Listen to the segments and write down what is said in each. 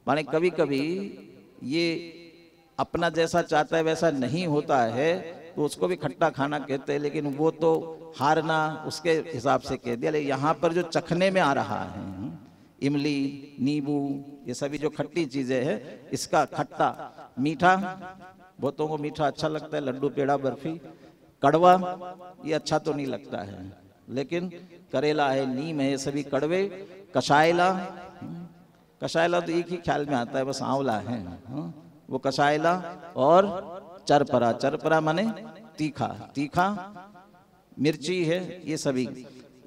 माने कभी कभी ये अपना जैसा चाहता है वैसा नहीं होता है तो उसको भी खट्टा खाना कहते हैं, लेकिन वो तो हारना उसके हिसाब से कह दिया। लेकिन यहाँ पर जो चखने में आ रहा है, इमली, नींबू, ये सभी जो खट्टी चीजें हैं, इसका खट्टा मीठा, बहुतों को मीठा अच्छा लगता है, लड्डू पेड़ा बर्फी। कड़वा ये अच्छा तो नहीं लगता है, लेकिन करेला है, नीम है, ये सभी कड़वे। कसायला, कसायला तो एक ही ख्याल में आता है, बस आंवला है, वो कसायला। और चरपरा, चरपरा माने तीखा, तीखा मिर्ची है, ये सभी।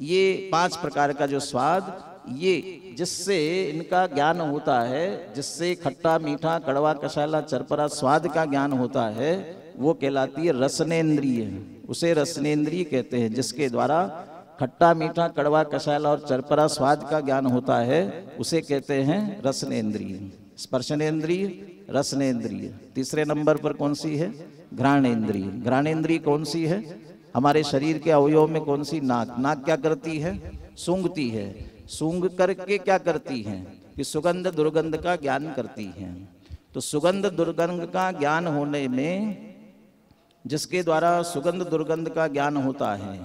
ये 5 प्रकार का जो स्वाद, ये जिससे इनका ज्ञान होता है, जिससे खट्टा मीठा कड़वा कसायला चरपरा स्वाद का ज्ञान होता है, वो कहलाती है रसनेन्द्रिय। उसे रसनेन्द्रिय कहते हैं। जिसके द्वारा खट्टा मीठा कड़वा कसायला और चरपरा स्वाद का ज्ञान होता है, उसे कहते हैं रसनेन्द्रिय। स्पर्शनेन्द्रिय, रसनेन्द्रिय। तीसरे नंबर पर कौन सी है? घ्राणेन्द्रिय। घ्राणेन्द्रिय कौन सी है? हमारे शरीर के अवयव में कौन सी? नाक। नाक क्या करती है? सूंघती है। सूंघ करके क्या करती है? कि सुगंध दुर्गंध का ज्ञान करती है। तो सुगंध दुर्गंध का ज्ञान होने में, जिसके द्वारा सुगंध दुर्गंध का ज्ञान होता है,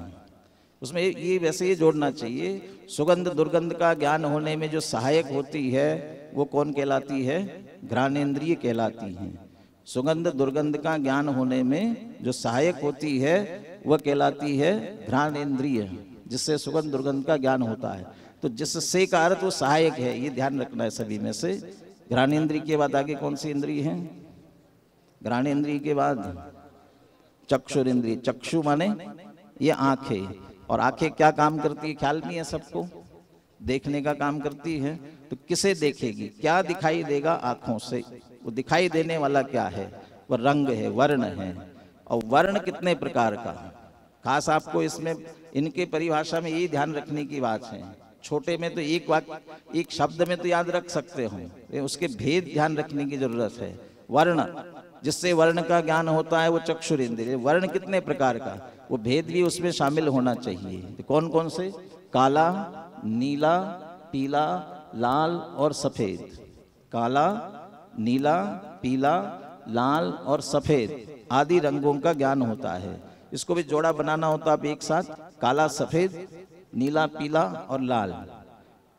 उसमें ये वैसे ये जोड़ना चाहिए, सुगंध दुर्गंध का ज्ञान होने में जो सहायक होती है वो कौन कहलाती है? घ्राणेन्द्रिय कहलाती है। सुगंध दुर्गंध का ज्ञान होने में जो सहायक होती है वह कहलाती है घ्राणेन्द्रिय, जिससे सुगंध दुर्गंध का ज्ञान होता है। तो जिससे का अर्थ वो सहायक है, ये ध्यान रखना है सभी में से। घ्राणेन्द्रिय के बाद आगे कौन सी इंद्रिय है? घ्राणेन्द्रिय के बाद चक्षुरेंद्रिय। चक्षु माने ये आंखें, और आंखें क्या काम करती है? ख्याल नहीं है सबको? देखने का काम करती है। तो किसे देखेगी? क्या दिखाई देगा आंखों से? वो दिखाई देने वाला क्या है? वो रंग है, वर्ण है। और वर्ण कितने प्रकार का? खास आपको इसमें इनके परिभाषा में यही ध्यान रखने की बात है। छोटे में तो एक वाक्य, एक शब्द में तो याद रख सकते हो, उसके भेद ध्यान रखने की जरूरत है। वर्ण, जिससे वर्ण का ज्ञान होता है वो चक्षुरेंद्रिय। वर्ण कितने प्रकार का? वो भेद भी उसमें शामिल होना चाहिए। तो कौन कौन से? काला, नीला, पीला, लाल और सफेद। काला, नीला, पीला, लाल और सफेद आदि रंगों का ज्ञान होता है। इसको भी जोड़ा बनाना होता है एक साथ, काला, सफेद, नीला, पीला और लाल,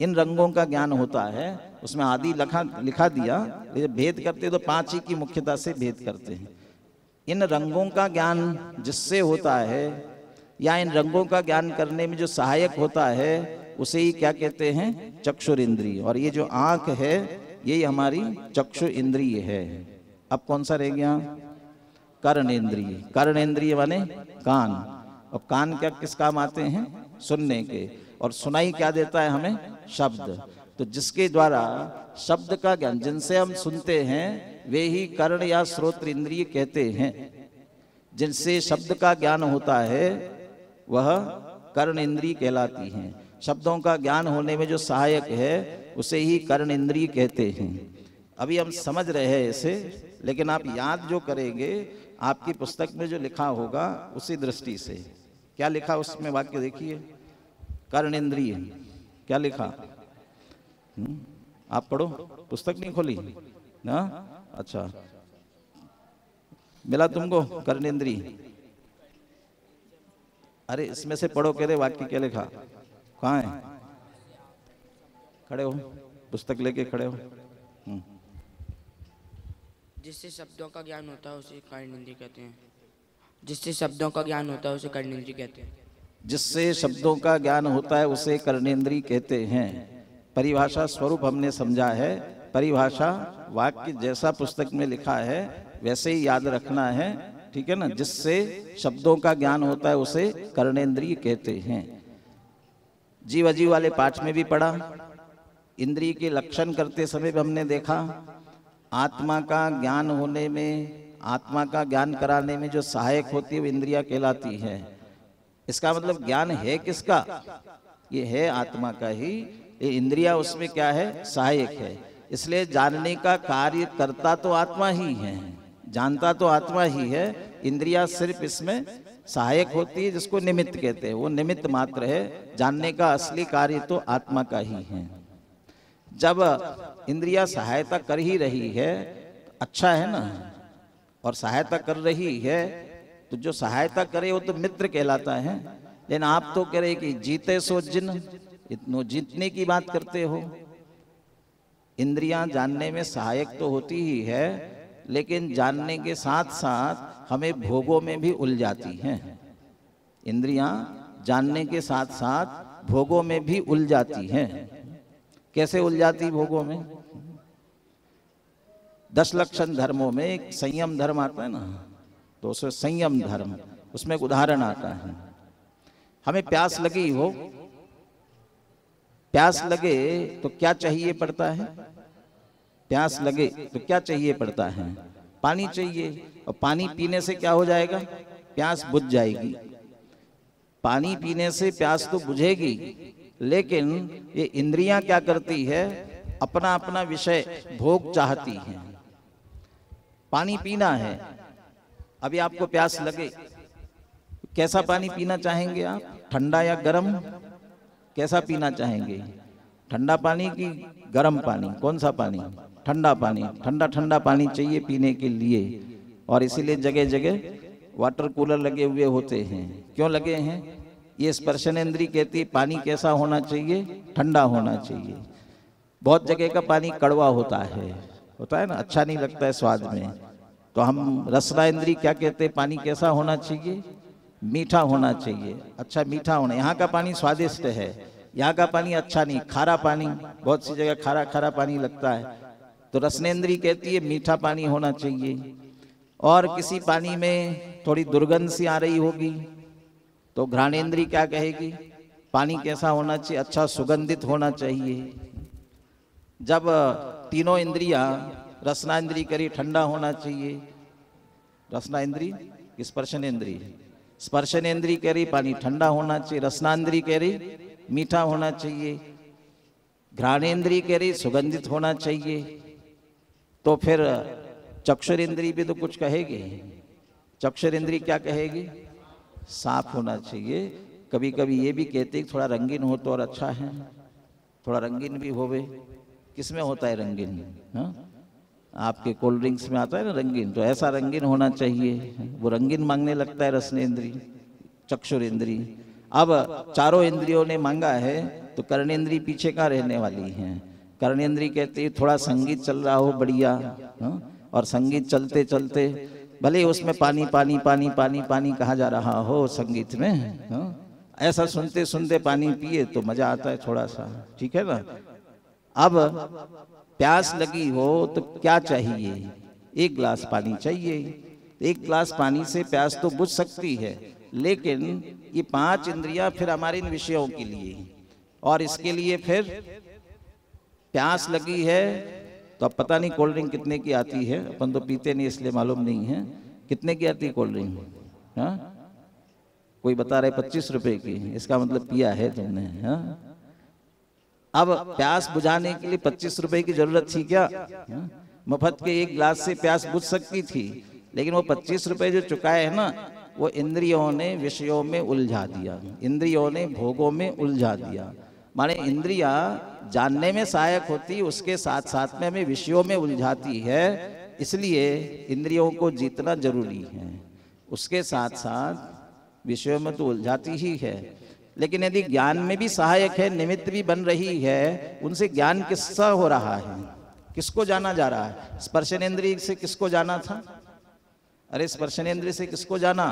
इन रंगों का ज्ञान होता है। उसमें आदि लिखा दिया, भेद करते तो 5 ही की मुख्यता से भेद करते हैं। इन रंगों का ज्ञान जिससे होता है, या इन रंगों का ज्ञान करने में जो सहायक होता है, उसे ही क्या कहते हैं? चक्षुरेंद्रिय। और ये जो आंख है, ये हमारी चक्षु इंद्रिय है। अब कौन सा रह गया? कर्णेन्द्रिय। कर्णेन्द्रिय माने कान। और कान क्या किस काम आते हैं? सुनने के। और सुनाई क्या देता है हमें? शब्द। तो जिसके द्वारा शब्द का ज्ञान, जिनसे हम सुनते हैं, वे ही कर्ण या श्रोत्र इंद्रिय कहते हैं। जिनसे शब्द का ज्ञान होता है वह कर्ण इंद्रिय कहलाती हैं। शब्दों का ज्ञान होने में जो सहायक है उसे ही कर्ण इंद्रिय कहते हैं। अभी हम समझ रहे हैं इसे, लेकिन आप याद जो करेंगे, आपकी पुस्तक में जो लिखा होगा उसी दृष्टि से। क्या लिखा उसमें वाक्य देखिए, कर्णेन्द्रिय क्या लिखा? आप पढ़ो, पुस्तक नहीं खोली ना? अच्छा, मिला तुमको कर्णेन्द्रिय? अरे इसमें से पढ़ो, कह रहे वाक्य क्या लिखा? कहाँ है? खड़े हो, पुस्तक लेके खड़े हो। जिससे शब्दों का ज्ञान होता है उसे कर्णेन्द्रिय कहते हैं। जिससे शब्दों का ज्ञान होता है उसे कर्णेन्द्रिय कहते हैं। जिससे शब्दों का ज्ञान होता है उसे कर्णेन्द्रिय कहते हैं। परिभाषा स्वरूप हमने समझा है। परिभाषा वाक्य जैसा पुस्तक में लिखा है वैसे ही याद रखना है, ठीक है ना? जिससे शब्दों का ज्ञान होता है उसे कर्णेन्द्रिय कहते हैं। जीव अजीव वाले पाठ में भी पढ़ा। इंद्रिय के लक्षण करते समय भी हमने देखा, आत्मा का ज्ञान होने में, आत्मा का ज्ञान कराने में जो सहायक होती है वो इंद्रिया कहलाती है। इसका मतलब ज्ञान है किसका? ये है आत्मा का ही। ये इंद्रिया उसमें क्या है? सहायक है। इसलिए जानने का कार्य करता तो आत्मा ही है, जानता तो आत्मा ही है। इंद्रिया सिर्फ इसमें सहायक होती है, जिसको निमित्त कहते हैं। वो निमित्त मात्र है, जानने का असली कार्य तो आत्मा का ही है। जब इंद्रिया सहायता कर ही रही है अच्छा है ना, और सहायता कर रही है तो जो सहायता करे वो तो मित्र कहलाता है। लेकिन आप तो कह रहे कि जीते सो जिन, इतनो जीतने की बात करते हो। इंद्रियां जानने में सहायक तो होती ही है, लेकिन जानने के साथ साथ हमें भोगों में भी उलझाती हैं। इंद्रियां जानने के साथ साथ भोगों में भी उलझाती हैं। कैसे उलझाती भोगों में? 10 लक्षण धर्मों में एक संयम धर्म आता है ना, तो उसमें संयम धर्म, उसमें एक उदाहरण आता है। हमें प्यास लगी हो, प्यास लगे तो क्या चाहिए पड़ता है? प्यास लगे तो क्या चाहिए पड़ता है? पानी चाहिए। और पानी पीने से क्या हो जाएगा? प्यास बुझ जाएगी। पानी पीने से प्यास तो बुझेगी, लेकिन ये इंद्रियां क्या करती है? अपना अपना विषय भोग चाहती हैं। पानी पीना है, अभी आपको प्यास लगे, कैसा पानी पीना चाहेंगे आप? ठंडा या गर्म? कैसा पीना चाहेंगे? ठंडा पानी की गर्म पानी? कौन सा पानी? ठंडा पानी। ठंडा ठंडा पानी चाहिए पीने के लिए, और इसीलिए जगह जगह वाटर कूलर लगे हुए होते हैं। क्यों लगे हैं? ये स्पर्शनेंद्रिय कहती है पानी कैसा होना चाहिए? ठंडा होना चाहिए। बहुत जगह का पानी कड़वा होता है ना, अच्छा नहीं लगता है स्वाद में। तो हम रसनाएंद्रिय क्या कहते हैं? पानी कैसा होना चाहिए? मीठा होना चाहिए। अच्छा मीठा होना, यहाँ का पानी स्वादिष्ट है, यहाँ का पानी अच्छा नहीं, खारा पानी, बहुत सी जगह खारा खारा पानी लगता है। तो रसनेंद्रिय कहती है मीठा पानी होना चाहिए। और किसी पानी में थोड़ी दुर्गंध सी आ रही होगी तो घ्राणेंद्रिय क्या कहेगी? पानी कैसा होना चाहिए? अच्छा सुगंधित होना चाहिए। जब तीनों इंद्रियां, रसनाएंद्रिय करी ठंडा होना चाहिए, रसनाएंद्रिय स्पर्शनेंद्रिय, स्पर्शनेंद्रिय कह रही पानी ठंडा होना चाहिए, रसनाएंद्रिय कह रही मीठा होना चाहिए, घ्राणेंद्रिय कह रही सुगंधित होना चाहिए। तो फिर चक्षुरेंद्रिय भी तो कुछ कहेगी। चक्षुरेंद्रिय क्या कहेगी? साफ होना चाहिए। कभी कभी ये भी कहते हैं थोड़ा रंगीन हो तो और अच्छा है, थोड़ा रंगीन भी होवे। किसमें होता है रंगीन? हाँ, आपके कोल्ड ड्रिंक्स में आता है ना रंगीन, तो ऐसा रंगीन होना चाहिए। वो रंगीन मांगने लगता है रसनेंद्रिय, चक्षुरेंद्रिय। अब चारों इंद्रियों ने मांगा है तो कर्णेंद्रिय पीछे का रहने वाली है। कर्णेंद्रिय कहती है थोड़ा संगीत चल रहा हो बढ़िया, हाँ? और संगीत चलते चलते भले उसमें पानी पानी पानी पानी पानी कहा जा रहा हो संगीत में, हाँ? ऐसा सुनते सुनते पानी पिए तो मजा आता है थोड़ा सा, ठीक है ना। अब प्यास लगी हो तो क्या चाहिए? 1 गिलास पानी चाहिए। 1 गिलास पानी से प्यास तो बुझ सकती है, लेकिन ये 5 इंद्रियां फिर हमारे इन विषयों के लिए, और इसके लिए फिर प्यास लगी है तो अब पता नहीं कोल्ड ड्रिंक कितने की आती है, अपन तो पीते नहीं इसलिए मालूम नहीं है कितने की आती है कोल्ड ड्रिंक। हाँ, कोई बता रहे 25 रुपए की, इसका मतलब पिया है तुमने। हाँ, अब प्यास बुझाने के लिए 25 रुपए की जरूरत थी क्या? मुफ्त के 1 गिलास से प्यास बुझ सकती थी, लेकिन वो 25 रुपए जो चुकाए है ना, वो इंद्रियों ने विषयों में उलझा दिया, इंद्रियों ने भोगों में उलझा दिया। माने इंद्रियां जानने में सहायक होती, उसके साथ साथ में हमें विषयों में उलझाती है। इसलिए इंद्रियों को जीतना जरूरी है, उसके साथ साथ विषयों में तो उलझाती ही है। लेकिन यदि ज्ञान में भी सहायक है, निमित्त भी बन रही है, उनसे ज्ञान किसका हो रहा है? किसको जाना जा रहा है? स्पर्शनेंद्रिय से किसको जाना था? अरे स्पर्शनेंद्रिय से किसको जाना?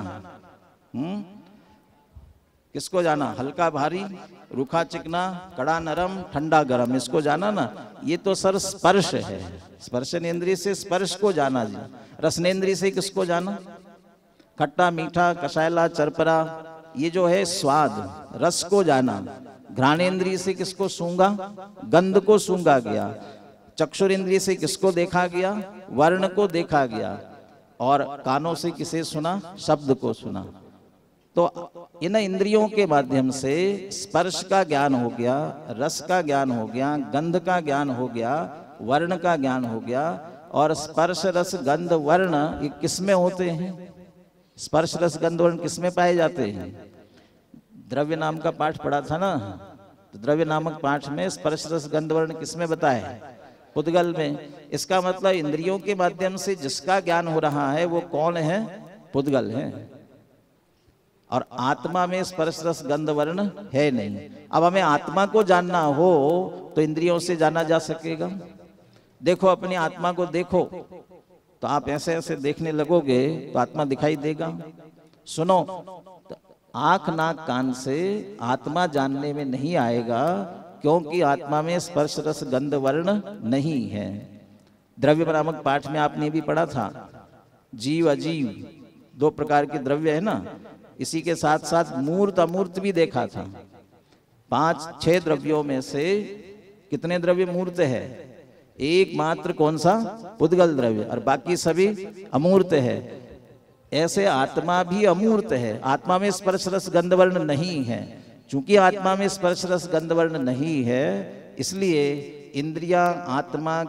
किसको जाना? हल्का भारी, रूखा चिकना, कड़ा नरम, ठंडा गरम, इसको जाना ना। ये तो सर स्पर्श है, स्पर्शनेंद्रिय से स्पर्श को जाना जी। रसनेंद्रिय से किसको जाना? खट्टा मीठा कसायला चरपरा, ये जो है स्वाद रस को जाना। घ्राणेंद्रिय से किसको सूंघा? गंध को सूंघा गया। चक्षुरेंद्रिय से किसको देखा गया? वर्ण को देखा गया। और कानों से किसे सुना? शब्द को सुना। तो इन इंद्रियों के माध्यम से स्पर्श का ज्ञान हो गया, रस का ज्ञान हो गया, गंध का ज्ञान हो गया, वर्ण का ज्ञान हो गया। और स्पर्श रस गंध वर्ण ये किसमें होते हैं? स्पर्श रस गंध वर्ण किसमें पाए जाते हैं? द्रव्य नाम का पाठ पढ़ा था ना, तो द्रव्य नामक पाठ में स्पर्श रस गंध वर्ण किसमें बताया है? पुद्गल में। इसका मतलब इंद्रियों के माध्यम से जिसका ज्ञान हो रहा है वो कौन है? पुद्गल है। और आत्मा में स्पर्श रस गंध वर्ण है नहीं। अब हमें आत्मा को जानना हो तो इंद्रियों से जाना जा सकेगा? देखो अपनी आत्मा को देखो, तो आप ऐसे ऐसे देखने लगोगे तो आत्मा दिखाई देगा। सुनो, तो आंख नाक कान से आत्मा जानने में नहीं आएगा, क्योंकि आत्मा में स्पर्श रस गंध वर्ण नहीं है। द्रव्य नामक पाठ में आपने भी पढ़ा था, जीव अजीव दो प्रकार के द्रव्य है ना। इसी के साथ साथ मूर्त अमूर्त भी देखा था। 5-6 द्रव्यों में से कितने द्रव्य मूर्त है? एकमात्र कौन सा? पुद्गल द्रव्य, और बाकी सभी अमूर्त है। ऐसे आत्मा भी अमूर्त है, आत्मा में स्पर्श रस गंध वर्ण नहीं है। चूंकि आत्मा में स्पर्श रस गंध वर्ण नहीं है, इसलिए इंद्रियां आत्मा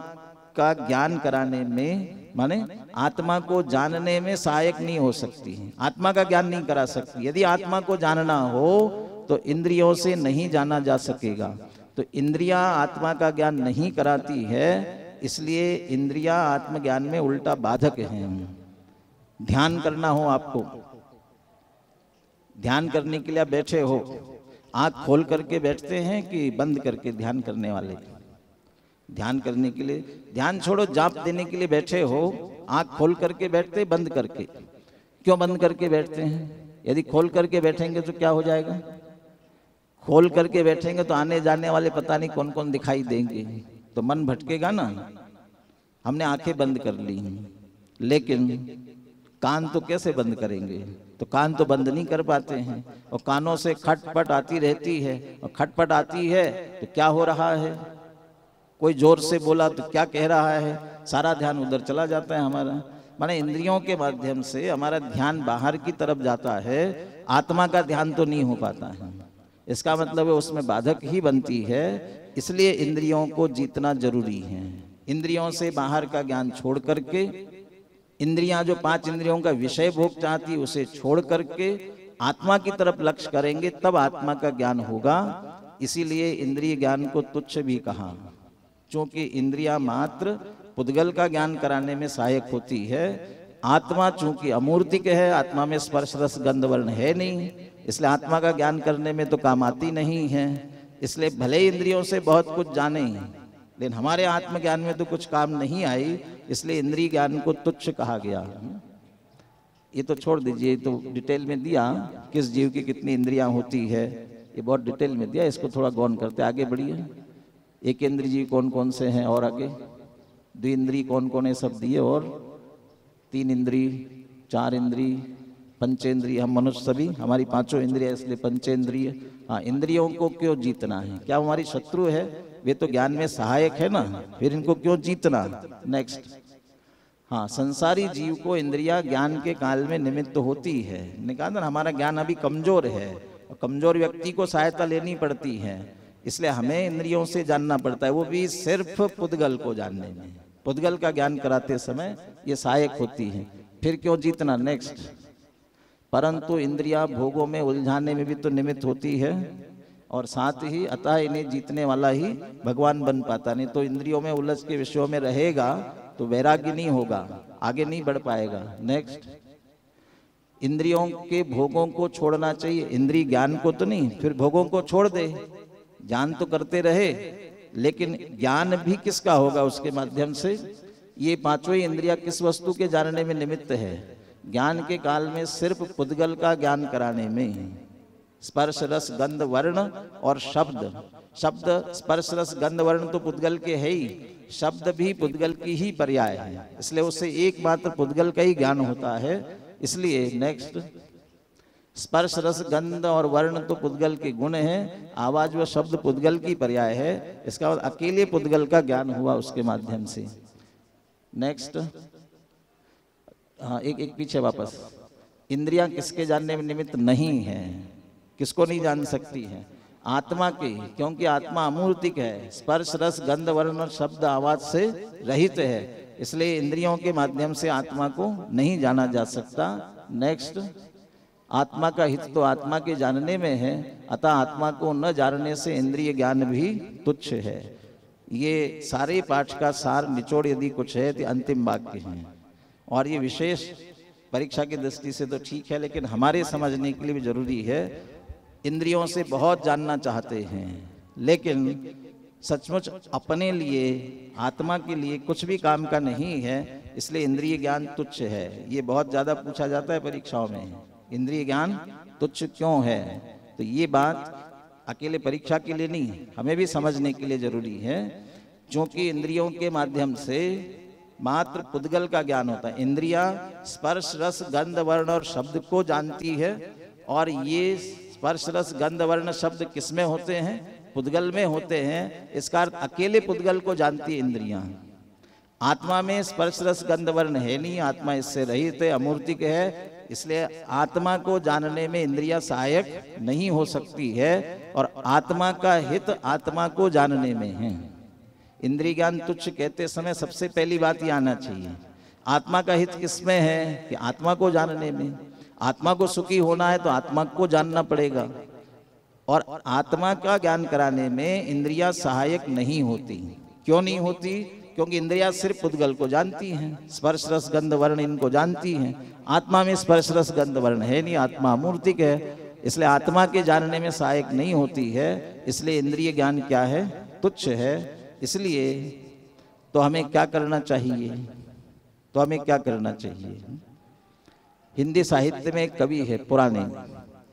का ज्ञान कराने में, माने आत्मा को जानने में सहायक नहीं हो सकती हैं, आत्मा का ज्ञान नहीं करा सकती। यदि आत्मा को जानना हो तो इंद्रियों से नहीं जाना जा सकेगा। तो इंद्रियां आत्मा का ज्ञान नहीं कराती है, इसलिए इंद्रियां आत्मज्ञान में उल्टा बाधक हैं। ध्यान करना हो आपको, ध्यान करने के लिए आप बैठे हो, आंख खोल करके बैठते हैं कि बंद करके? ध्यान करने वाले ध्यान करने के लिए, ध्यान छोड़ो, जाप देने के लिए बैठे हो, आंख खोल करके बैठते बंद करके? क्यों बंद करके बैठते हैं? यदि खोल करके बैठेंगे तो क्या हो जाएगा? खोल करके बैठेंगे तो आने जाने वाले पता नहीं कौन कौन दिखाई देंगे, तो मन भटकेगा ना। हमने आंखें बंद कर ली, लेकिन कान तो कैसे बंद करेंगे? तो कान तो बंद नहीं कर पाते हैं, और कानों से खटपट आती रहती है, और खटपट आती है तो क्या हो रहा है? कोई जोर से बोला तो क्या कह रहा है? सारा ध्यान उधर चला जाता है हमारा। माने इंद्रियों के माध्यम से हमारा ध्यान बाहर की तरफ जाता है, आत्मा का ध्यान तो नहीं हो पाता है। इसका मतलब है उसमें बाधक ही बनती है। इसलिए इंद्रियों को जीतना जरूरी है। इंद्रियों से बाहर का ज्ञान छोड़ करके, इंद्रियां जो 5 इंद्रियों का विषय भोग चाहती उसे छोड़ करके आत्मा की तरफ लक्ष्य करेंगे, तब आत्मा का ज्ञान होगा। इसीलिए इंद्रिय ज्ञान को तुच्छ भी कहा, क्योंकि इंद्रियां मात्र पुद्गल का ज्ञान कराने में सहायक होती है। आत्मा चूंकि अमूर्तिक है, आत्मा में स्पर्श रस गंध वर्ण है नहीं, इसलिए आत्मा का ज्ञान करने में तो काम आती नहीं है। इसलिए भले इंद्रियों से बहुत कुछ जाने, लेकिन हमारे आत्मज्ञान में तो कुछ काम नहीं आई, इसलिए इंद्रिय ज्ञान को तुच्छ कहा गया। ये तो छोड़ दीजिए, तो डिटेल में दिया किस जीव की कितनी इंद्रियां होती है, ये बहुत डिटेल में दिया। इसको थोड़ा गौन करते आगे बढ़िए। एक इंद्रिय जीव कौन कौन से हैं, और आगे द्विइंद्रिय कौन कौन है, सब दिए। और 3 इंद्रिय, 4 इंद्रिय, पंचेंद्रिय। हम मनुष्य सभी, हमारी 5 इंद्रिय, इसलिए पंचेंद्रिय। हाँ, इंद्रियों को क्यों जीतना है? क्या हमारी शत्रु है? वे तो ज्ञान में सहायक है ना, फिर इनको क्यों जीतना? नेक्स्ट, हाँ, संसारी जीव को इंद्रिया ज्ञान के काल में निमित्त होती है। निकाल, हमारा ज्ञान अभी कमजोर है, और कमजोर व्यक्ति को सहायता लेनी पड़ती है, इसलिए हमें इंद्रियों से जानना पड़ता है, वो भी सिर्फ पुद्गल को जानने में। पुद्गल का ज्ञान कराते समय ये सहायक होती है, फिर क्यों जीतना? नेक्स्ट, परंतु इंद्रियां भोगों में उलझाने में भी तो निमित्त होती है, और साथ ही अतः इन्हें जीतने वाला ही भगवान बन पाता। नहीं तो इंद्रियों में उलझ के विषयों में रहेगा तो वैराग्य नहीं होगा, आगे नहीं बढ़ पाएगा। नेक्स्ट, इंद्रियों के भोगों को छोड़ना चाहिए, इंद्रिय ज्ञान को तो नहीं, फिर भोगों को छोड़ दे। ज्ञान तो करते रहे, लेकिन ज्ञान भी किसका होगा उसके माध्यम से? ये 5 इंद्रियां किस वस्तु के जानने में निमित्त है? ज्ञान के काल में सिर्फ पुद्गल का ज्ञान कराने में। स्पर्श रस गंध वर्ण और शब्द, शब्द स्पर्श रस गंध वर्ण तो पुद्गल के है ही, शब्द भी पुद्गल की ही पर्याय है, इसलिए उससे एकमात्र पुद्गल का ही ज्ञान होता है। इसलिए नेक्स्ट, स्पर्श रस गंध और वर्ण तो पुद्गल के गुण हैं, आवाज व शब्द पुद्गल की पर्याय है। इसका मतलब अकेले पुद्गल का ज्ञान हुआ उसके माध्यम से। नेक्स्ट, हाँ, एक पीछे वापस, इंद्रियां किसके जानने में निमित्त नहीं है? किसको नहीं जान सकती है? आत्मा की, क्योंकि आत्मा अमूर्तिक है, स्पर्श रस गंध वर्ण और शब्द आवाज से रहित है, इसलिए इंद्रियों के माध्यम से आत्मा को नहीं जाना जा सकता। नेक्स्ट, आत्मा का हित तो आत्मा के जानने में है, अतः आत्मा को न जानने से इंद्रिय ज्ञान भी तुच्छ है। ये सारे पाठ का सार निचोड़ यदि कुछ है तो अंतिम वाक्य हैं। और ये विशेष परीक्षा की दृष्टि से तो ठीक है, लेकिन हमारे समझने के लिए भी जरूरी है। इंद्रियों से बहुत जानना चाहते हैं, लेकिन सचमुच अपने लिए, आत्मा के लिए कुछ भी काम का नहीं है, इसलिए इंद्रिय ज्ञान तुच्छ है। ये बहुत ज्यादा पूछा जाता है परीक्षाओं में, इंद्रिय ज्ञान तुच्छ क्यों है? तो ये बात अकेले परीक्षा के लिए नहीं, हमें भी समझने के लिए जरूरी है। क्योंकि इंद्रियों के माध्यम से मात्र पुद्गल का ज्ञान होता है। इंद्रियां स्पर्श रस गंध वर्ण और शब्द को जानती है, और ये स्पर्श रस गंध वर्ण शब्द किसमें होते हैं? पुद्गल में होते हैं। इसका अर्थ अकेले पुद्गल को जानती है इंद्रियां। आत्मा में स्पर्श रस गंध वर्ण है नहीं, आत्मा इससे रहित है, अमूर्तिक है। इसलिए आत्मा को जानने में इंद्रियां सहायक नहीं हो सकती है, और आत्मा का हित आत्मा को जानने में है। इंद्रिय ज्ञान तुच्छ कहते समय सबसे पहली बात ये आना चाहिए, आत्मा का हित किसमें है? कि आत्मा को जानने में। आत्मा को सुखी होना है तो आत्मा को जानना पड़ेगा, और आत्मा का ज्ञान कराने में इंद्रियां सहायक नहीं होती। क्यों नहीं होती? क्योंकि इंद्रियां सिर्फ पुद्गल को जानती हैं, स्पर्श रस गंध वर्ण इनको जानती हैं। आत्मा में स्पर्श रस गंध वर्ण है नहीं, आत्मा अमूर्तिक है, इसलिए आत्मा के जानने में सहायक नहीं होती है। इसलिए इंद्रिय ज्ञान क्या है? तुच्छ है। इसलिए तो हमें क्या करना चाहिए? तो हमें क्या करना चाहिए? हिंदी साहित्य में एक कवि है, पुराने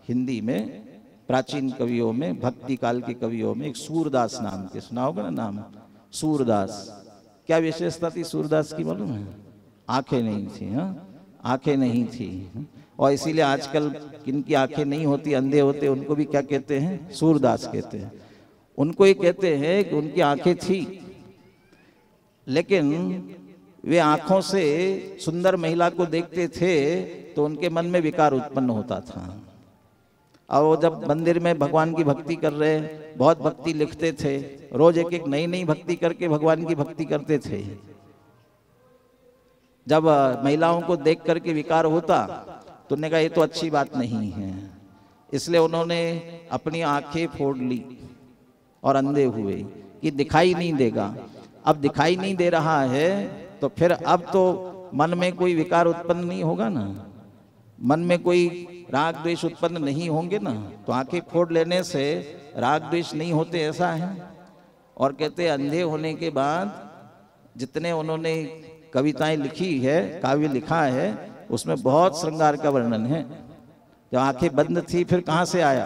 हिंदी में प्राचीन कवियों में, भक्ति काल के कवियों में एक सूरदास नाम के, सुना होगा ना नाम, सूरदास। क्या विशेषता थी सूरदास की मालूम है? आंखें नहीं थी। हाँ, आंखें नहीं थी, और इसीलिए आजकल किनकी आंखें नहीं होती, अंधे होते, उनको भी क्या कहते हैं? सूरदास कहते हैं। उनको ये कहते हैं कि उनकी आंखें थी, लेकिन वे आंखों से सुंदर महिला को देखते थे तो उनके मन में विकार उत्पन्न होता था। और वो जब मंदिर में भगवान की भक्ति कर रहे, बहुत भक्ति लिखते थे, रोज एक एक नई नई भक्ति करके भगवान की भक्ति करते थे। जब महिलाओं को देख करके विकार होता तो उन्होंने कहा ये तो अच्छी बात नहीं है, इसलिए उन्होंने अपनी आंखें फोड़ ली और अंधे हुए कि दिखाई नहीं देगा। अब दिखाई नहीं दे रहा है तो फिर अब तो मन में कोई विकार उत्पन्न नहीं होगा ना, मन में कोई राग द्वेष उत्पन्न नहीं होंगे ना। तो आंखें फोड़ लेने से राग द्वेष नहीं होते, ऐसा है। और कहते अंधे होने के बाद जितने उन्होंने कविताएं लिखी है, काव्य लिखा है, उसमें बहुत श्रृंगार का वर्णन है। जब आंखें बंद थी फिर कहाँ से आया?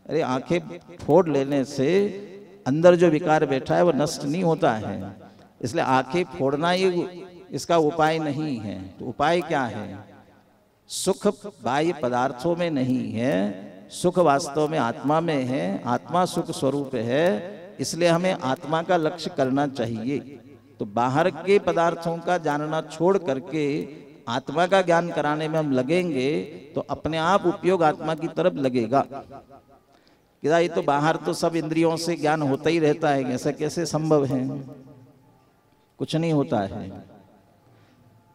अरे आंखें फोड़ लेने से अंदर जो विकार बैठा है वो नष्ट नहीं होता है, इसलिए आंखें फोड़ना ही इसका उपाय नहीं है। तो उपाय क्या है? सुख बाह्य पदार्थों में नहीं है, सुख वास्तव में आत्मा में है, आत्मा सुख स्वरूप है। इसलिए हमें आत्मा का लक्ष्य करना चाहिए। तो बाहर के पदार्थों का जानना छोड़ करके आत्मा का ज्ञान कराने में हम लगेंगे तो अपने आप उपयोग आत्मा की तरफ लगेगा। कि ये तो बाहर तो सब इंद्रियों से ज्ञान होता ही रहता है, ऐसा कैसे संभव है? कुछ नहीं होता है।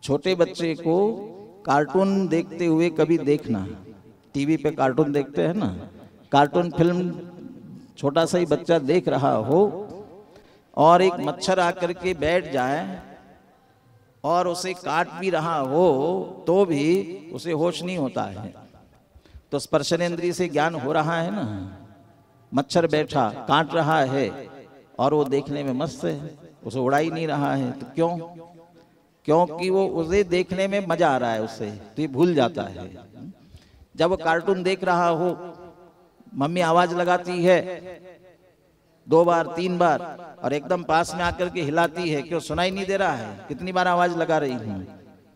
छोटे बच्चे को कार्टून देखते हुए कभी देखना, टीवी पे कार्टून देखते हैं ना, कार्टून फिल्म छोटा सा ही बच्चा देख रहा हो और एक मच्छर आकर के बैठ जाए और उसे काट भी रहा हो तो भी उसे होश नहीं होता है। तो स्पर्शनेंद्रिय से ज्ञान हो रहा है ना, मच्छर बैठा काट रहा है और वो देखने में मस्त है, उसे उड़ा ही नहीं रहा है। तो क्यों? क्योंकि वो उसे देखने में मजा आ रहा है उसे, तो ये भूल जाता है। जब वो कार्टून देख रहा हो, मम्मी आवाज लगाती है 2 बार 3 बार और एकदम पास में आकर के हिलाती है, क्यों? सुनाई नहीं दे रहा है, कितनी बार आवाज लगा रही हूं,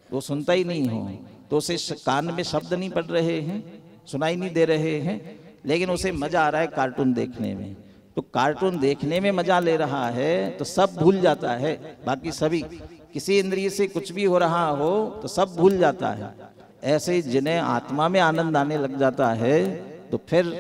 तो सुनता ही नहीं हो। तो उसे कान में शब्द नहीं पड़ रहे हैं, सुनाई नहीं दे रहे हैं, लेकिन उसे मजा आ रहा है कार्टून देखने में। तो कार्टून देखने में मजा ले रहा है तो सब भूल जाता है, बाकी सभी किसी इंद्रिय से कुछ भी हो रहा हो तो सब भूल जाता है। ऐसे ही जिन्हें आत्मा में आनंद आने लग जाता है तो फिर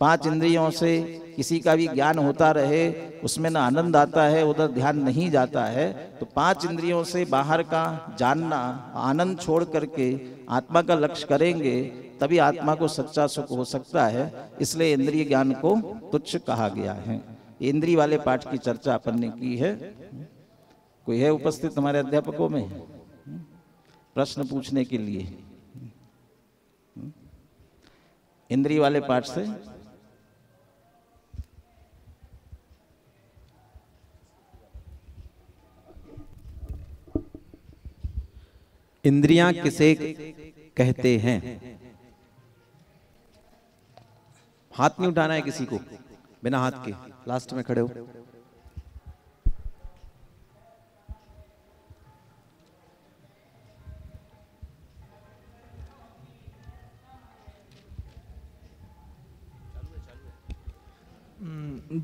5 इंद्रियों से किसी का भी ज्ञान होता रहे, उसमें ना आनंद आता है, उधर ध्यान नहीं जाता है। तो 5 इंद्रियों से बाहर का जानना, आनंद छोड़ करके आत्मा का लक्ष्य करेंगे तभी आत्मा को सच्चा सुख हो सकता है। इसलिए इंद्रिय ज्ञान को तुच्छ कहा गया है। इंद्रिय वाले पाठ की चर्चा अपन ने की है। कोई है उपस्थित हमारे अध्यापकों में प्रश्न पूछने के लिए? इंद्रिय वाले पाठ से इंद्रियां किसे कहते हैं? हाथ नहीं उठाना है किसी को, बिना हाथ के लास्ट में खड़े हो।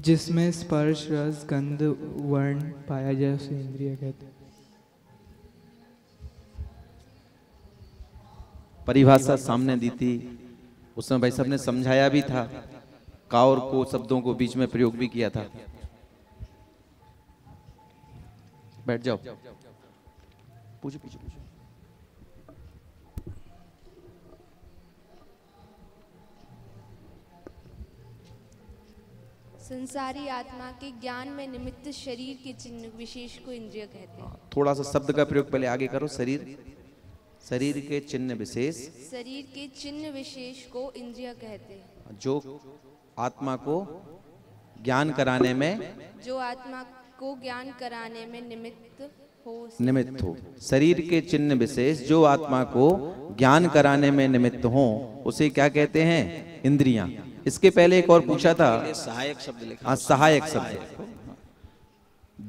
जिसमें स्पर्श रस गंध वर्ण पाया जाए उसे इंद्रिय कहते हैं। परिभाषा सामने दी थी, उसमें भाई साहब ने समझाया भी था, काउर को शब्दों को बीच में प्रयोग भी किया था। बैठ जाओ, पूछो पूछो पूछो। संसारी आत्मा के ज्ञान में निमित्त शरीर के चिन्ह विशेष को इंद्रिय कहते हैं। थोड़ा सा शब्द का प्रयोग पहले आगे करो। शरीर, शरीर के चिन्ह विशेष, शरीर के चिन्ह विशेष को इंद्रिय कहते हैं। जो आत्मा को ज्ञान कराने में, जो आत्मा को ज्ञान कराने में निमित्त हो। शरीर के चिन्ह विशेष जो आत्मा को ज्ञान कराने में निमित्त हो, उसे क्या कहते हैं? इंद्रियां। इसके पहले एक और पूछा था, सहायक शब्द लिखा। हाँ, सहायक शब्द।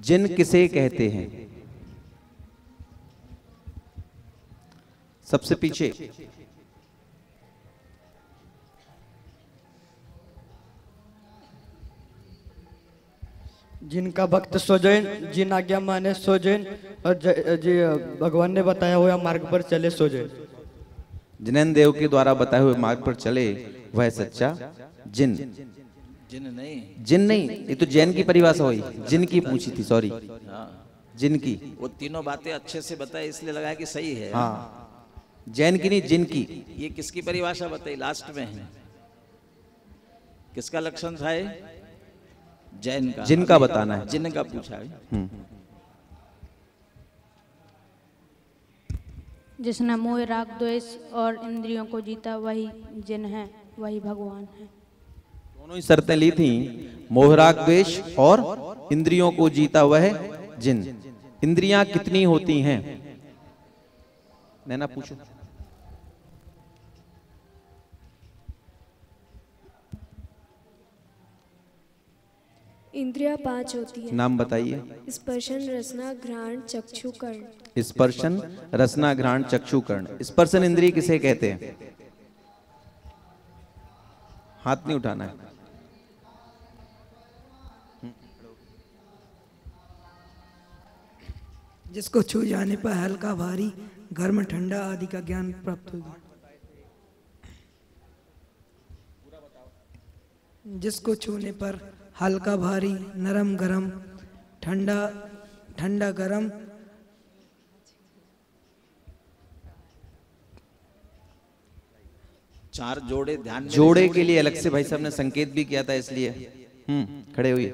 जिन किसे कहते हैं? सबसे पीछे जिनका भक्त सोजैन, जिन आज्ञा माने सोजैन, और जी भगवान ने बताया हुआ मार्ग पर चले सोजैन। जिनेन्द्र देव के द्वारा बताए हुए मार्ग पर चले वह सच्चा जिन। जिन नहीं, ये तो जैन की परिभाषा हुई। जिन की पूछी थी, सॉरी, जिन की। वो तीनों बातें अच्छे से बताए, इसलिए लगा कि सही है। हाँ, जैन की नहीं, जिन की। ये किसकी परिभाषा बताई? लास्ट में है। किसका लक्षण था ये? जैन का। जिनका बताना है। जिन का पूछा है। जिसने मोह राग द्वेष और इंद्रियों को जीता वही जिन है, वही भगवान है। दोनों ही शर्तें ली थी, मोह राग द्वेष और इंद्रियों को जीता वह जिन। इंद्रियां कितनी होती हैं? नैना पूछो। इंद्रियां 5 होती है। नाम बताइए। स्पर्शन, रसना, घ्राण, चक्षु, कर्ण। स्पर्शन, रसना, घ्राण, चक्षु, कर्ण। स्पर्शन इंद्रिय किसे कहते हैं? हाथ नहीं उठाना है। जिसको छू जाने पर हल्का भारी गर्म ठंडा आदि का ज्ञान प्राप्त होगा। जिसको छूने पर हल्का भारी नरम गरम ठंडा ठंडा गरम चार जोड़े ध्यान। जोड़े के लिए अलग से भाई साहब ने संकेत भी किया था, इसलिए खड़े हुए।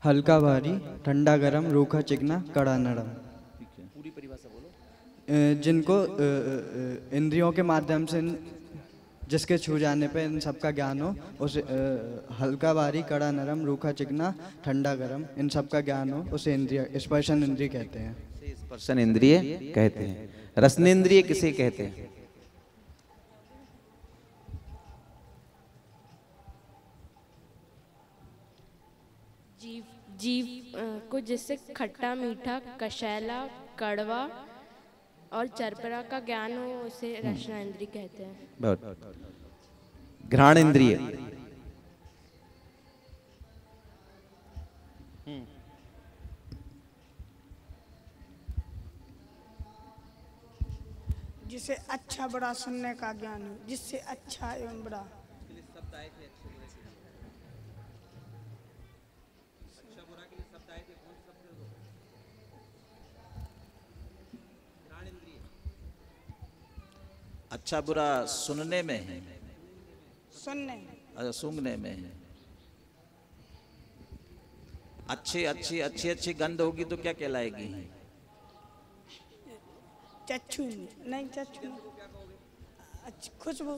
हल्का भारी, ठंडा गरम, रूखा चिकना, कड़ा नरम। पूरी परिभाषा बोलो। जिनको इंद्रियों के माध्यम से जिसके छू जाने पे इन सब का ज्ञान हो, उसे हल्का भारी, कड़ा नरम, रूखा चिकना, ठंडा गरम, इन सब का ज्ञान हो, उसे इंद्रिय, स्पर्शन इंद्रिय कहते हैं। स्पर्शन इंद्रिय कहते हैं। रसनेन्द्रिय किसे कहते हैं? जीव को जिससे खट्टा मीठा कषैला कड़वा और चरपरा का ज्ञान हो, उसे रसना इंद्रिय कहते हैं। बहुत। घ्राण इंद्रिय। जिसे अच्छा बड़ा सुनने का ज्ञान हो, जिससे अच्छा एवं बड़ा। अच्छा बुरा सुनने में है, सुनने, अच्छा सूंघने में है। अच्छी गंध होगी तो क्या कहलाएगी? चक्षु नहीं, चक्षु अच्छी खुशबू,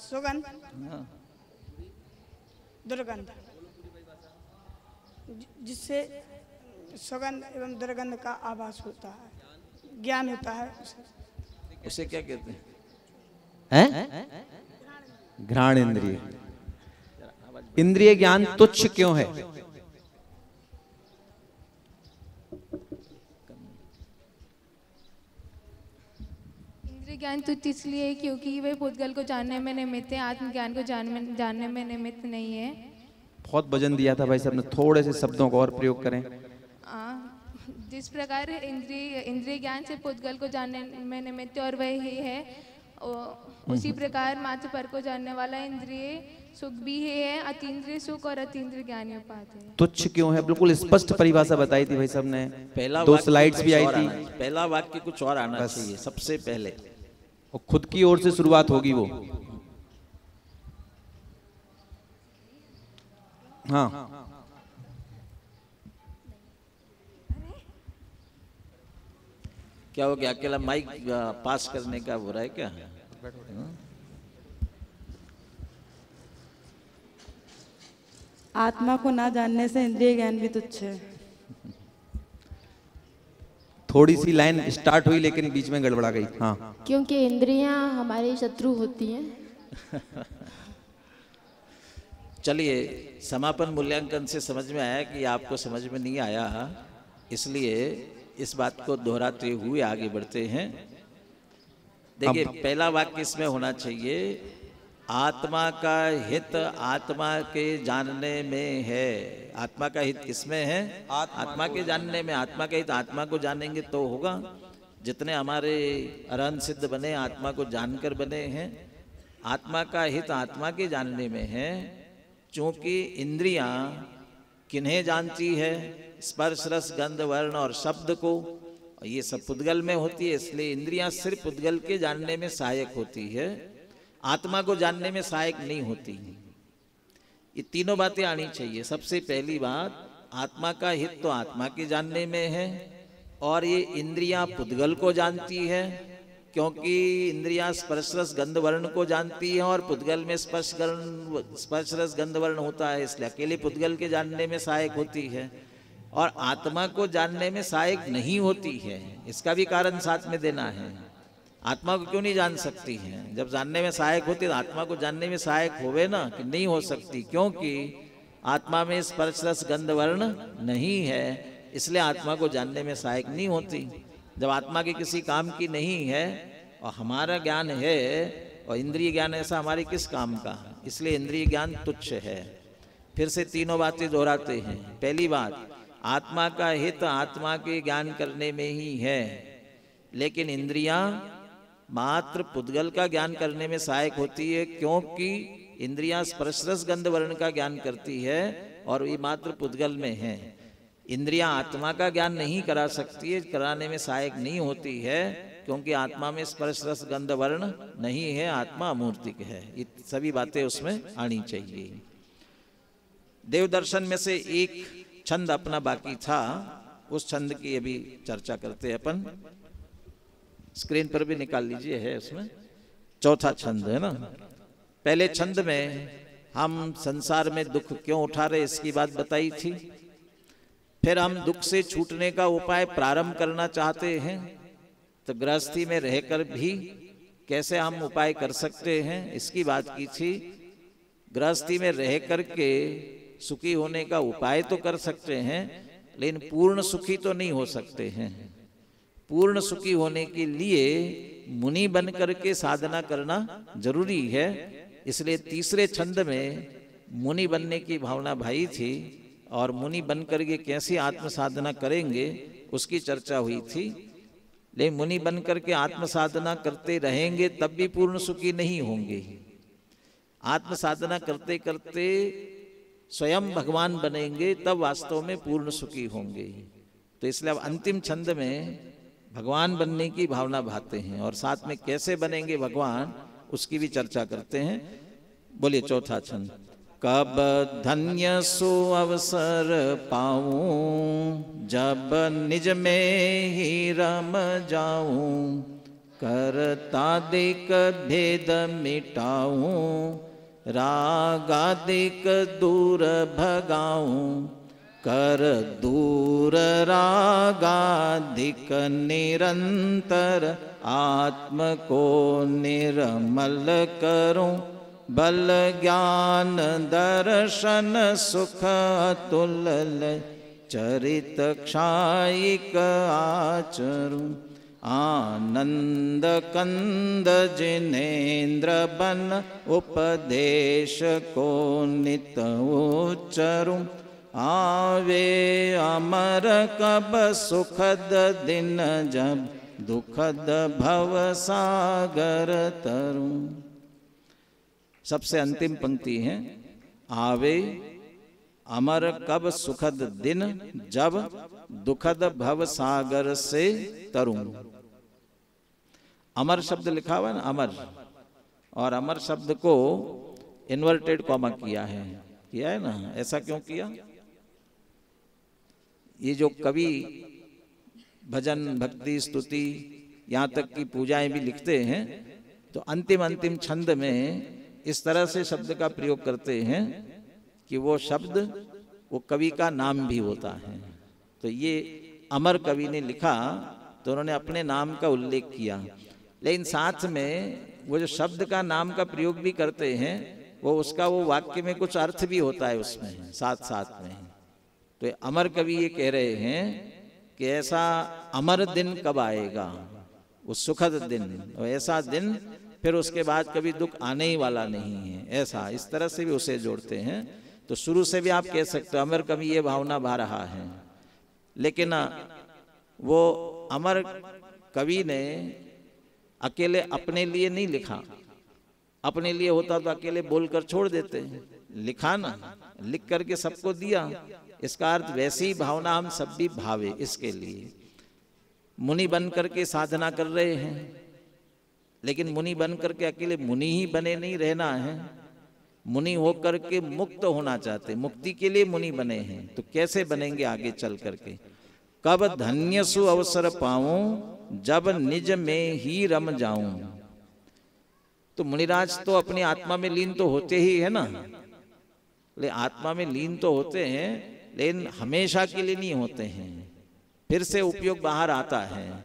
सुगंध, दुर्गंध, जिससे सुगंध एवं दुर्गंध का आभास होता है, ज्ञान होता है उसे क्या कहते हैं? घ्राण इंद्रिय। इंद्रिय ज्ञान तुच्छ क्यों है? इंद्रिय ज्ञान तुच्छ इसलिए है क्योंकि वे भूतगल को जानने में निमित्त है, आत्मज्ञान को जानने में निमित्त नहीं है। बहुत वजन दिया था भाई साहब ने, थोड़े से शब्दों को और प्रयोग करें। जिस प्रकार इंद्रिय ज्ञान से भूतगल को जानने में निमित्त और वह ही है, उसी प्रकार मात्र पर को जानने वाला इंद्रिय सुख भी है। अतीन्द्रिय सुख और अतीन्द्रिय ज्ञान उपाधि है। तुच्छ क्यों है? बिल्कुल स्पष्ट परिभाषा बताई थी भाई साहब ने, पहला 2 स्लाइड्स भी आई थी। पहला वाक्य कुछ और आना चाहिए सबसे पहले, और खुद की ओर से शुरुआत होगी वो। हाँ, क्या हो गया? अकेला माइक पास करने का हो रहा है क्या? आत्मा को ना जानने से इंद्रिय ज्ञान भी तुच्छ है। थोड़ी सी लाइन स्टार्ट हुई लेकिन बीच में गड़बड़ा गई। हाँ, क्योंकि इंद्रियां हमारी शत्रु होती हैं। चलिए, समापन मूल्यांकन से समझ में आया कि आपको समझ में नहीं आया, इसलिए इस बात को दोहराते हुए आगे बढ़ते हैं। देखिए, पहला वाक्य इसमें होना चाहिए, आत्मा का हित आत्मा के जानने में है। आत्मा का हित किसमें है? आत्मा के जानने में। आत्मा का हित आत्मा को जानेंगे तो होगा। जितने हमारे अरहंत सिद्ध बने आत्मा को जानकर बने हैं। आत्मा का हित आत्मा के जानने में है, क्योंकि इंद्रियां किन्हें जानती है? स्पर्श रस गंध वर्ण और शब्द को। ये सब पुद्गल में होती है, इसलिए इंद्रियां सिर्फ पुद्गल के जानने में सहायक होती है, आत्मा को जानने में सहायक नहीं होती। ये तीनों बातें आनी चाहिए। सबसे पहली बात, आत्मा का हित तो आत्मा के जानने में है, और ये इंद्रियां पुद्गल को जानती है, क्योंकि इंद्रियां स्पर्श रस गंध वर्ण को जानती है, और पुद्गल में स्पर्श रस गंध वर्ण होता है, इसलिए अकेले पुद्गल के जानने में सहायक होती है, और आत्मा को जानने में सहायक नहीं होती है। इसका भी कारण साथ में देना है। आत्मा को क्यों नहीं जान सकती है? जब जानने में सहायक होती है तो आत्मा को जानने में सहायक होवे ना, कि नहीं हो सकती, क्योंकि आत्मा में स्पर्श रस गंध वर्ण नहीं है, इसलिए आत्मा को जानने में सहायक नहीं होती। जब आत्मा के किसी काम की नहीं है और हमारा ज्ञान है, और इंद्रिय ज्ञान ऐसा हमारे किस काम का, इसलिए इंद्रिय ज्ञान तुच्छ है। फिर से तीनों बातें दोहराते हैं। पहली बात, आत्मा का हित आत्मा के ज्ञान करने में ही है, लेकिन इंद्रियां मात्र पुद्गल का ज्ञान करने में सहायक होती है, क्योंकि इंद्रियां स्पर्श रस गंध वर्ण का ज्ञान करती है, और ये मात्र पुद्गल में है। इंद्रियां आत्मा का ज्ञान नहीं करा सकती है, कराने में सहायक नहीं होती है, क्योंकि आत्मा में स्पर्श रस गंध वर्ण नहीं है, आत्मा अमूर्तिक है। ये सभी बातें उसमें आनी चाहिए। देव दर्शन में से एक छंद अपना बाकी था, उस छंद की अभी चर्चा करते हैं अपन। स्क्रीन पर भी निकाल लीजिए, है उसमें चौथा छंद है ना। पहले छंद में हम संसार में दुख क्यों उठा रहे इसकी बात बताई थी। फिर हम दुख से छूटने का उपाय प्रारंभ करना चाहते हैं, तो गृहस्थी में रहकर भी कैसे हम उपाय कर सकते हैं इसकी बात की थी। गृहस्थी में रह करके सुखी होने का उपाय तो कर सकते हैं, लेकिन पूर्ण सुखी तो नहीं हो सकते हैं। पूर्ण सुखी होने के लिए मुनि बन करके साधना करना जरूरी है। इसलिए तीसरे छंद में मुनि बनने की भावना भाई थी, और मुनि बन करके कैसी आत्म साधना करेंगे उसकी चर्चा हुई थी। लेकिन मुनि बन करके आत्म साधना करते रहेंगे तब भी पूर्ण सुखी नहीं होंगे। आत्म साधना करते करते स्वयं भगवान बनेंगे, तब वास्तव में पूर्ण सुखी होंगे। तो इसलिए अब अंतिम छंद में भगवान बनने की भावना भाते हैं, और साथ में कैसे बनेंगे भगवान उसकी भी चर्चा करते हैं। बोलिए चौथा छंद। कब धन्य सो अवसर पाऊं, जब निज में ही रम जाऊं, करतादिक भेद मिटाऊं, रागादिक दूर भगाऊं, कर दूर रागाधिक निरंतर, आत्म को निर्मल करूं, बल ज्ञान दर्शन सुख अतुल, चरित क्षायिक आचरूं, आनंद कंद जिनेन्द्र बन, उपदेश को नित उच्चरूं, आवे अमर कब सुखद दिन, जब दुखद भव सागर तरूं। सबसे अंतिम पंक्ति है, आवे अमर कब सुखद दिन, जब दुखद भव सागर से तरूं। अमर शब्द लिखा हुआ है ना, अमर, और अमर शब्द को इन्वर्टेड कॉमा किया है ना। ऐसा क्यों किया? ये जो कवि भजन भक्ति स्तुति यहाँ तक की पूजाएं भी लिखते हैं, तो अंतिम अंतिम छंद में इस तरह से शब्द का प्रयोग करते हैं कि वो शब्द वो कवि का नाम भी होता है। तो ये अमर कवि ने लिखा तो उन्होंने अपने नाम का उल्लेख किया, लेकिन साथ में वो जो शब्द का नाम का प्रयोग भी करते हैं, वो उसका वो वाक्य में कुछ अर्थ भी होता है उसमें साथ साथ में। तो अमर कवि ये कह रहे हैं कि ऐसा अमर दिन कब आएगा, वो सुखद दिन, और ऐसा दिन फिर उसके बाद कभी दुख आने ही वाला नहीं है, ऐसा इस तरह से भी उसे जोड़ते हैं। तो शुरू से भी आप कह सकते हो अमर कवि ये भावना भा रहा है, लेकिन वो अमर कवि ने अकेले अपने लिए नहीं लिखा। अपने लिए होता तो अकेले बोलकर छोड़ देते, लिखा ना, लिख करके सबको दिया। इसका अर्थ वैसी भावना हम सब भी भावे, इसके लिए मुनि बन करके साधना कर रहे हैं, लेकिन मुनि बन करके अकेले मुनि ही बने नहीं रहना है, मुनि होकर के मुक्त होना चाहते, मुक्ति के लिए मुनि बने हैं। तो कैसे बनेंगे आगे चल करके? कब धन्य सु अवसर पाऊं, जब निज में ही रम जाऊं। तो मुनिराज तो अपनी आत्मा में लीन तो होते ही है ना, ले आत्मा में लीन तो होते हैं, लेकिन हमेशा के लिए नहीं होते हैं। फिर से उपयोग बाहर आता है,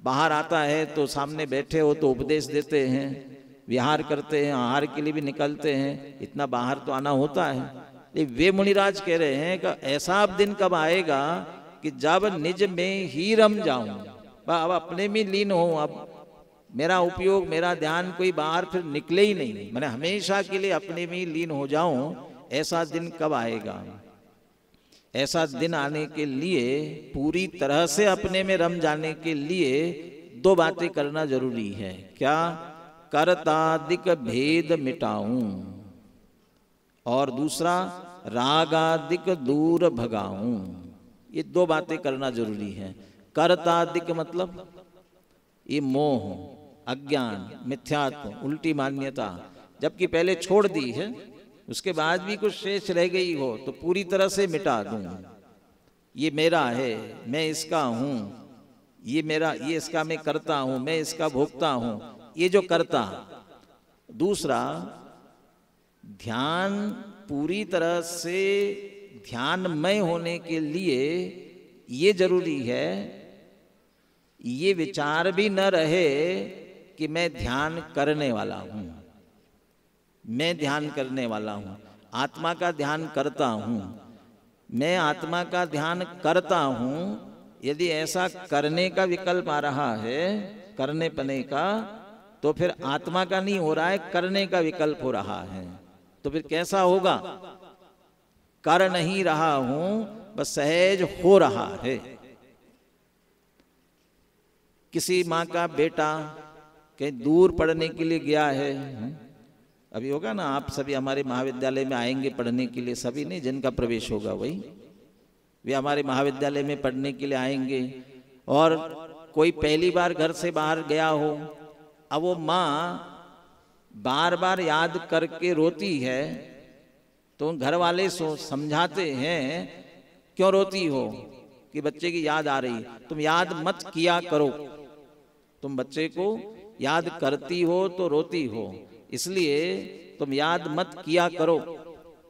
बाहर आता है तो सामने बैठे हो तो उपदेश देते हैं, विहार करते हैं, आहार के लिए भी निकलते हैं, इतना बाहर तो आना होता है। लेकिन वे मुनिराज कह रहे हैं कि ऐसा अब दिन कब आएगा कि जब निज में ही रम जाऊं, अब अपने में लीन हो, अब मेरा उपयोग मेरा ध्यान कोई बाहर फिर निकले ही नहीं, मैंने हमेशा के लिए अपने में ही लीन हो जाऊं। ऐसा दिन कब आएगा? ऐसा दिन आने के लिए पूरी तरह से अपने में रम जाने के लिए दो बातें करना जरूरी है। क्या? करतादिक भेद मिटाऊं, और दूसरा रागादिक दूर भगाऊं। ये दो बातें करना जरूरी है। करतादिक मतलब ये मोह, अज्ञान, मिथ्यात्व, उल्टी मान्यता, जबकि पहले छोड़ दी है, उसके बाद भी कुछ शेष रह गई हो तो पूरी तरह से मिटा दूं। ये मेरा है, मैं इसका हूं, ये मेरा, ये इसका मैं करता हूं, मैं इसका भोगता हूं, ये जो करता। दूसरा, ध्यान पूरी तरह से ध्यानमय होने के लिए ये जरूरी है, ये विचार भी न रहे कि मैं ध्यान करने वाला हूं, मैं ध्यान करने वाला हूं, आत्मा का ध्यान करता हूं, मैं आत्मा का ध्यान करता हूं। यदि ऐसा करने का विकल्प आ रहा है, करने पने का, तो फिर आत्मा का नहीं हो रहा है, करने का विकल्प हो रहा है। तो फिर कैसा होगा? कर नहीं रहा हूं, बस सहज हो रहा है। किसी माँ का बेटा कहीं दूर पढ़ने के लिए गया है, अभी होगा ना, आप सभी हमारे महाविद्यालय में आएंगे पढ़ने के लिए, सभी नहीं, जिनका प्रवेश होगा वही, वे हमारे महाविद्यालय में पढ़ने के लिए आएंगे। और कोई पहली बार घर से बाहर गया हो, अब वो माँ बार बार याद करके रोती है तो घर वाले समझाते हैं क्यों रोती हो, कि बच्चे की याद आ रही, तुम याद मत किया करो, तुम बच्चे को याद करती हो तो रोती हो, इसलिए तुम याद मत किया करो।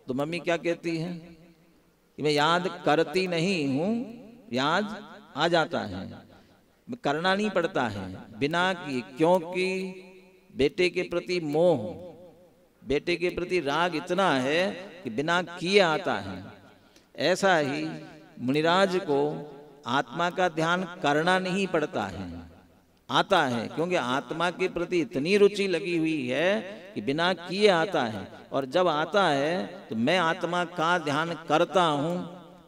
तो मम्मी क्या कहती है कि मैं याद करती नहीं हूं, याद आ जाता है, करना नहीं पड़ता है बिना की, क्योंकि बेटे के प्रति मोह, बेटे के प्रति राग इतना है कि बिना किए आता है। ऐसा ही मुनिराज को आत्मा का ध्यान करना नहीं पड़ता है, आता है, क्योंकि आत्मा के प्रति इतनी रुचि लगी हुई है कि बिना किए आता है। और जब आता है तो मैं आत्मा का ध्यान करता हूं,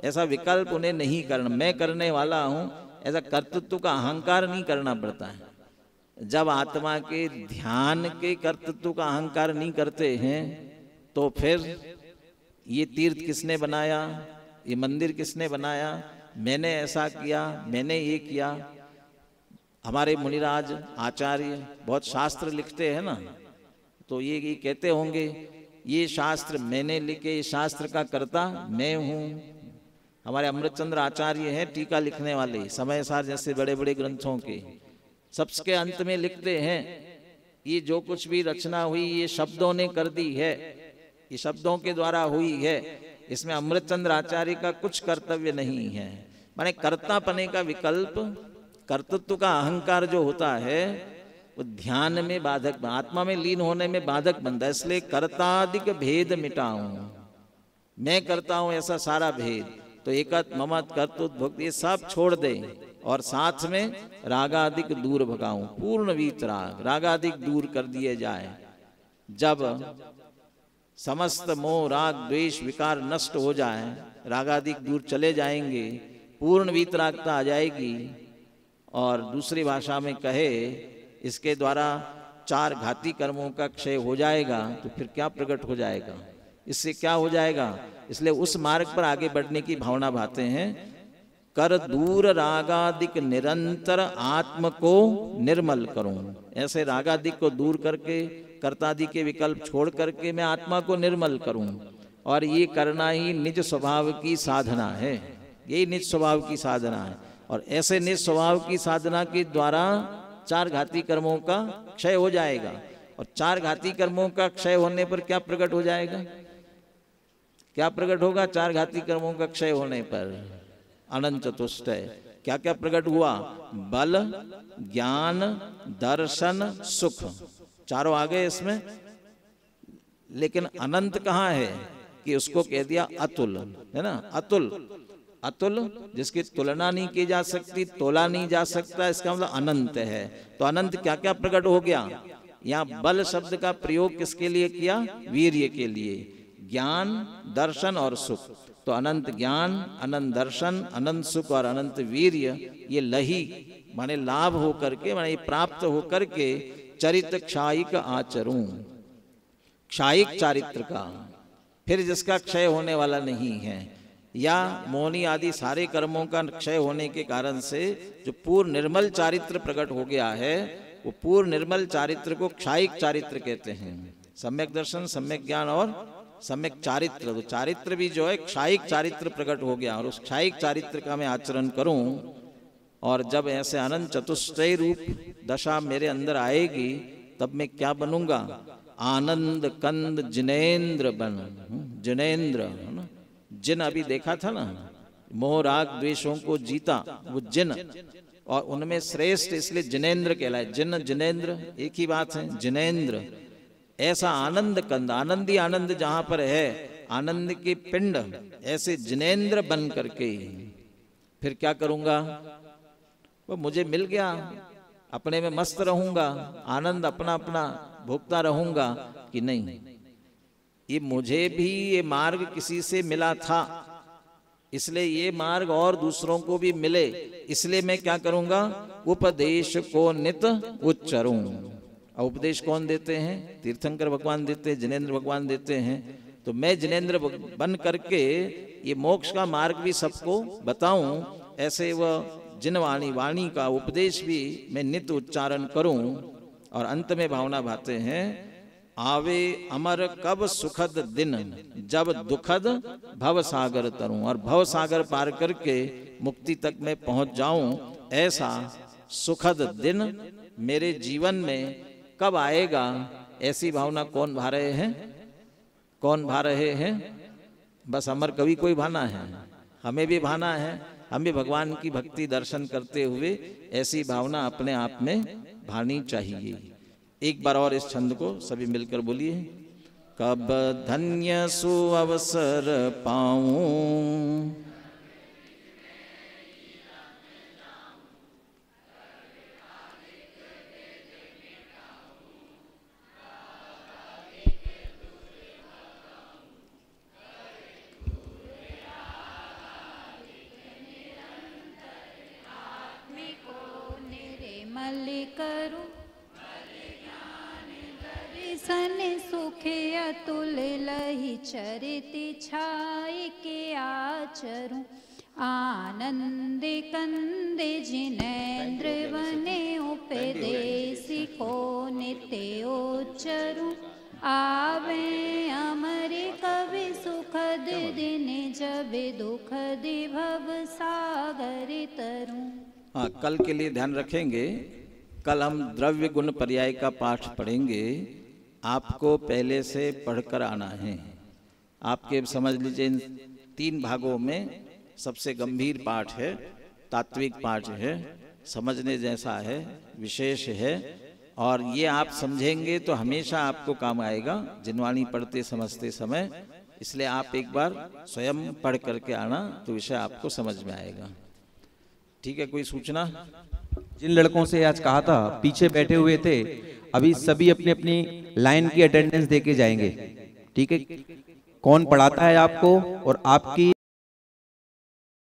ऐसा विकल्प उन्हें नहीं करना, मैं करने वाला हूं, ऐसा कर्तृत्व का अहंकार नहीं करना पड़ता है। जब आत्मा के ध्यान के कर्तृत्व का अहंकार नहीं करते हैं तो फिर ये तीर्थ किसने बनाया, ये मंदिर किसने बनाया, मैंने ऐसा किया, मैंने ये किया। हमारे मुनिराज आचार्य बहुत शास्त्र लिखते हैं ना, तो ये कहते होंगे ये शास्त्र मैंने लिखे, शास्त्र का कर्ता मैं हूँ। हमारे अमृतचंद्र आचार्य हैं टीका लिखने वाले, समय सार जैसे बड़े बड़े ग्रंथों के, सबके अंत में लिखते हैं ये जो कुछ भी रचना हुई ये शब्दों ने कर दी है, ये शब्दों के द्वारा हुई है, इसमें अमृतचंद्र आचार्य का कुछ कर्तव्य नहीं है। माने कर्तापने का विकल्प, कर्तृत्व का अहंकार जो होता है वो ध्यान में बाधक, आत्मा में लीन होने में बाधक बनता है। इसलिए कर्तादिक भेद मिटाऊं, मैं करता हूं ऐसा सारा भेद, तो एकत ममत कर्तृत्व भक्ति ये सब छोड़ दे और साथ में रागादिक दूर भगाऊं, पूर्ण वीतराग, रागादिक दूर कर दिए जाए। जब समस्त मोह राग द्वेष विकार नष्ट हो जाए, रागादिक दूर चले जाएंगे, पूर्ण वीतरागता आ जाएगी। और दूसरी भाषा में कहे इसके द्वारा 4 घाती कर्मों का क्षय हो जाएगा, तो फिर क्या प्रकट हो जाएगा, इससे क्या हो जाएगा। इसलिए उस मार्ग पर आगे बढ़ने की भावना भाते हैं। कर दूर रागादिक निरंतर आत्म को निर्मल करूं, ऐसे रागादिक को दूर करके कर्तादि के विकल्प छोड़ करके मैं आत्मा को निर्मल करूं। और ये करना ही निज स्वभाव की साधना है, यही निज स्वभाव की साधना है। और ऐसे निज स्वभाव की साधना के द्वारा 4 घाती कर्मों का क्षय हो जाएगा। और 4 घाती कर्मों का क्षय होने पर क्या प्रकट हो जाएगा, क्या प्रकट होगा 4 घाती कर्मों का क्षय होने पर? अनंत चतुष्टय। क्या क्या प्रकट हुआ? बल, ज्ञान, दर्शन, सुख, चारों आ गए इसमें। लेकिन अनंत कहाँ है कि उसको कह दिया अतुल, है ना, अतुल। अतुल जिसकी तुलना नहीं की जा सकती, तोला नहीं जा सकता, इसका मतलब अनंत है। तो अनंत क्या क्या प्रकट हो गया? यहाँ बल शब्द का प्रयोग किसके लिए किया? वीर्य के लिए। ज्ञान, दर्शन और सुख। तो अनंत ज्ञान, अनंत दर्शन, अनंत सुख और अनंत वीर्य, ये लही माने लाभ हो करके, माने प्राप्त हो करके चरित्र क्षायिक आचरूं, क्षायिक चारित्र का, फिर जिसका क्षय होने वाला नहीं है, या मौनी आदि सारे कर्मों का क्षय होने के कारण से जो पूर्ण निर्मल चारित्र प्रकट हो गया है, वो पूर्ण निर्मल चारित्र को क्षायिक चारित्र कहते हैं। सम्यक दर्शन, सम्यक ज्ञान और सम्यक चारित्र, तो चारित्र भी जो है क्षायिक चारित्र प्रकट हो गया। और उस क्षायिक चारित्र का मैं आचरण करूं, और जब ऐसे अनंत चतुष्टय रूप दशा मेरे अंदर आएगी, तब मैं क्या बनूंगा? आनंद कंद जिनेन्द्र बन, जिनेन्द्र, है ना। जिन अभी देखा था ना, मोह राग द्वेषों को जीता, वो जिन, और उनमें श्रेष्ठ इसलिए जिनेन्द्र कहलाए। जिन जिनेन्द्र एक ही बात है, जिनेन्द्र। ऐसा आनंद कंद, आनंदी आनंद जहां पर है, आनंद के पिंड, ऐसे जिनेन्द्र बन करके फिर क्या करूंगा? वो मुझे मिल गया, अपने में मस्त रहूंगा, आनंद अपना अपना भोगता रहूंगा कि नहीं? ये मुझे भी ये मार्ग किसी से मिला था, इसलिए ये मार्ग और दूसरों को भी मिले, इसलिए मैं क्या करूंगा? उपदेश को नित उच्चरूं। और उपदेश कौन देते हैं? तीर्थंकर भगवान देते हैं, जिनेन्द्र भगवान देते हैं। तो मैं जिनेन्द्र बन करके ये मोक्ष का मार्ग भी सबको बताऊं, ऐसे वह जिन वाणी का उपदेश भी मैं नित्य उच्चारण करूं। और अंत में भावना भाते हैं, आवे अमर कब सुखद दिन, जब दुखद भव सागर तरूं। और भव सागर पार करके मुक्ति तक मैं पहुंच जाऊं, ऐसा सुखद दिन मेरे जीवन में कब आएगा, ऐसी भावना कौन भा रहे हैं? कौन भा रहे हैं? बस अमर कवि को ही भाना है, हमें भी भाना है। हम भी भगवान की भक्ति दर्शन करते हुए ऐसी भावना अपने आप में भानी चाहिए। एक बार और इस छंद को सभी मिलकर बोलिए। कब धन्य सुअवसर पाऊं, करूं सन सुखे अतुल लहि चरिति छाय के आचरूं। आनंद कंदे जिनेन्द्र बने उपदेसी को नित्य उच्चरूं। आवे अमर कवि सुखद दिन, जब दुखद भव सागर तरूं। हाँ, कल के लिए ध्यान रखेंगे। कल हम द्रव्य गुण पर्याय का पाठ पढ़ेंगे। आपको पहले से पढ़कर आना है। आपके समझ लीजिए इन 3 भागों में सबसे गंभीर पाठ है, तात्विक पाठ है, समझने जैसा है, विशेष है। और ये आप समझेंगे तो हमेशा आपको काम आएगा जिनवाणी पढ़ते समझते समय। इसलिए आप एक बार स्वयं पढ़ करके आना, तो विषय आपको समझ में आएगा। ठीक है, कोई सूचना? जिन लड़कों से आज कहा था पीछे बैठे हुए थे, अभी सभी अपनी अपनी लाइन की अटेंडेंस देके जाएंगे। ठीक है, कौन पढ़ाता है आपको और आपकी